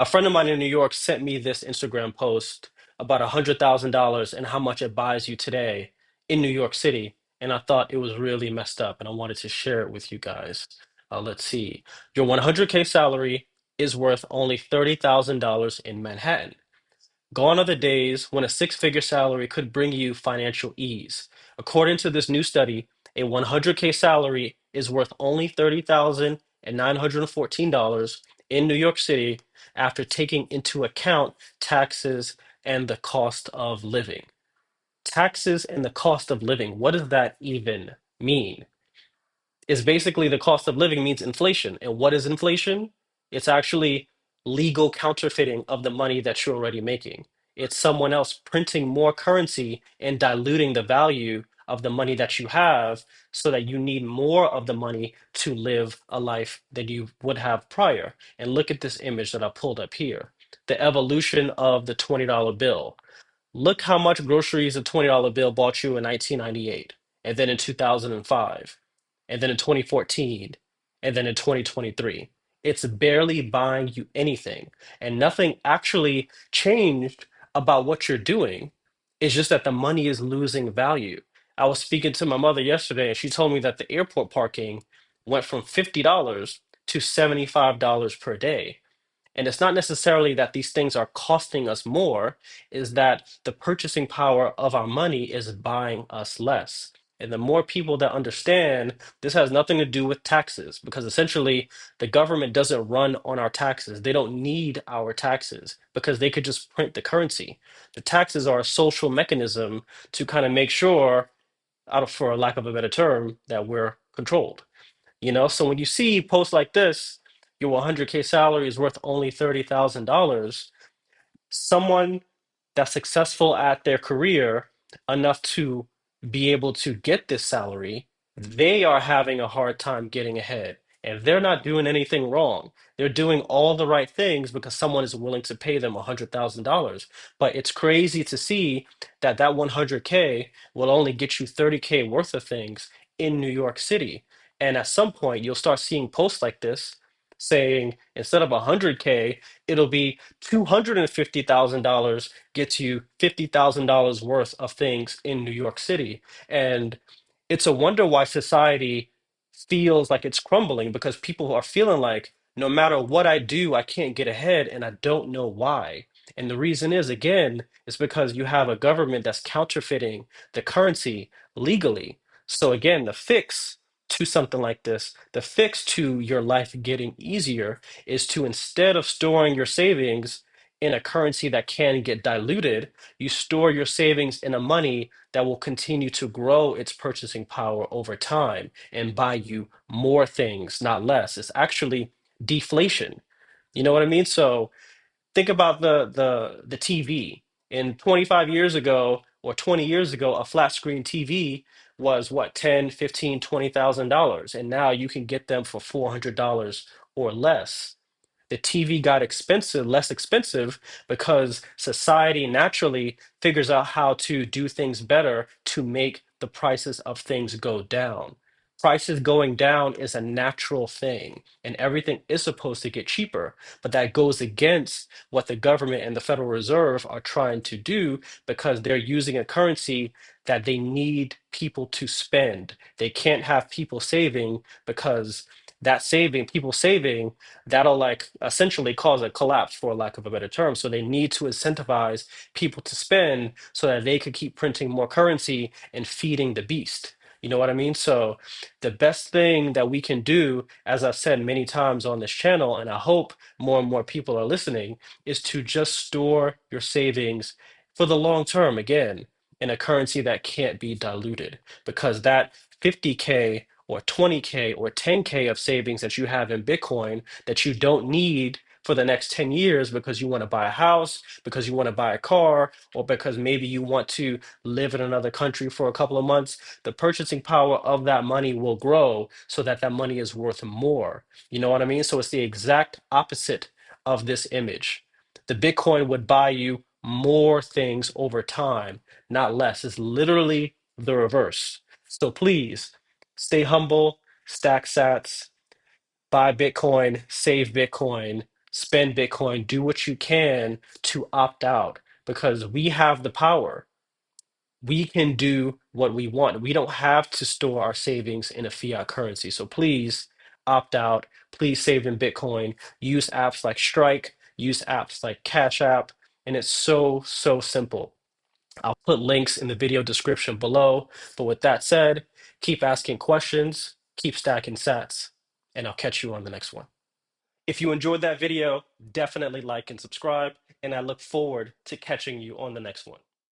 A friend of mine in New York sent me this Instagram post about $100,000 and how much it buys you today in New York City. And I thought it was really messed up, and I wanted to share it with you guys. Let's see. Your 100K salary is worth only $30,000 in Manhattan. Gone are the days when a six-figure salary could bring you financial ease. According to this new study, a 100K salary is worth only $30,914 in New York City after taking into account taxes and the cost of living. Taxes and the cost of living, what does that even mean? Is basically the cost of living means inflation. And what is inflation? It's actually legal counterfeiting of the money that you're already making. It's someone else printing more currency and diluting the value of the money that you have so that you need more of the money to live a life that you would have prior. And look at this image that I pulled up here, the evolution of the $20 bill. Look how much groceries a $20 bill bought you in 1998, and then in 2005, and then in 2014, and then in 2023. It's barely buying you anything, and nothing actually changed about what you're doing. It's just that the money is losing value. I was speaking to my mother yesterday, and she told me that the airport parking went from $50 to $75 per day. And it's not necessarily that these things are costing us more, is that the purchasing power of our money is buying us less. And the more people that understand this has nothing to do with taxes, because essentially the government doesn't run on our taxes. They don't need our taxes because they could just print the currency. The taxes are a social mechanism to kind of make sure, out of, for lack of a better term, that we're controlled. So when you see posts like this, your 100K salary is worth only $30,000, someone that's successful at their career enough to be able to get this salary, they are having a hard time getting ahead. And they're not doing anything wrong. They're doing all the right things because someone is willing to pay them $100,000. But it's crazy to see that that 100K will only get you 30K worth of things in New York City. And at some point, you'll start seeing posts like this saying instead of 100K, it'll be $250,000 gets you $50,000 worth of things in New York City. And it's a wonder why society feels like it's crumbling because people are feeling like no matter what I do, I can't get ahead and I don't know why. And the reason is, again, is because you have a government that's counterfeiting the currency legally. So, again, the fix to something like this, the fix to your life getting easier is to instead of storing your savings in a currency that can get diluted, you store your savings in a money that will continue to grow its purchasing power over time and buy you more things, not less. It's actually deflation. You know what I mean? So think about the TV. In 25 years ago or 20 years ago, a flat screen TV was what, 10, 15, $20,000. And now you can get them for $400 or less. The TV got expensive, less expensive, because society naturally figures out how to do things better to make the prices of things go down. Prices going down is a natural thing, and everything is supposed to get cheaper. But that goes against what the government and the Federal Reserve are trying to do because they're using a currency that they need people to spend. They can't have people saving because that saving, people saving, that'll like essentially cause a collapse for lack of a better term. So they need to incentivize people to spend so that they could keep printing more currency and feeding the beast. You know what I mean? So the best thing that we can do, as I've said many times on this channel, and I hope more and more people are listening, is to just store your savings for the long term again in a currency that can't be diluted because that 50K or 20K or 10K of savings that you have in Bitcoin that you don't need for the next 10 years because you want to buy a house, because you want to buy a car, or because maybe you want to live in another country for a couple of months, the purchasing power of that money will grow so that that money is worth more. You know what I mean? So it's the exact opposite of this image. The Bitcoin would buy you more things over time, not less. It's literally the reverse. So please stay humble, stack sats, buy Bitcoin, save Bitcoin, spend Bitcoin, do what you can to opt out because we have the power. We can do what we want. We don't have to store our savings in a fiat currency. So please opt out. Please save in Bitcoin. Use apps like Strike, use apps like Cash App, and it's so, so simple. I'll put links in the video description below. But with that said, keep asking questions, keep stacking sats, and I'll catch you on the next one. If you enjoyed that video, definitely like and subscribe, and I look forward to catching you on the next one.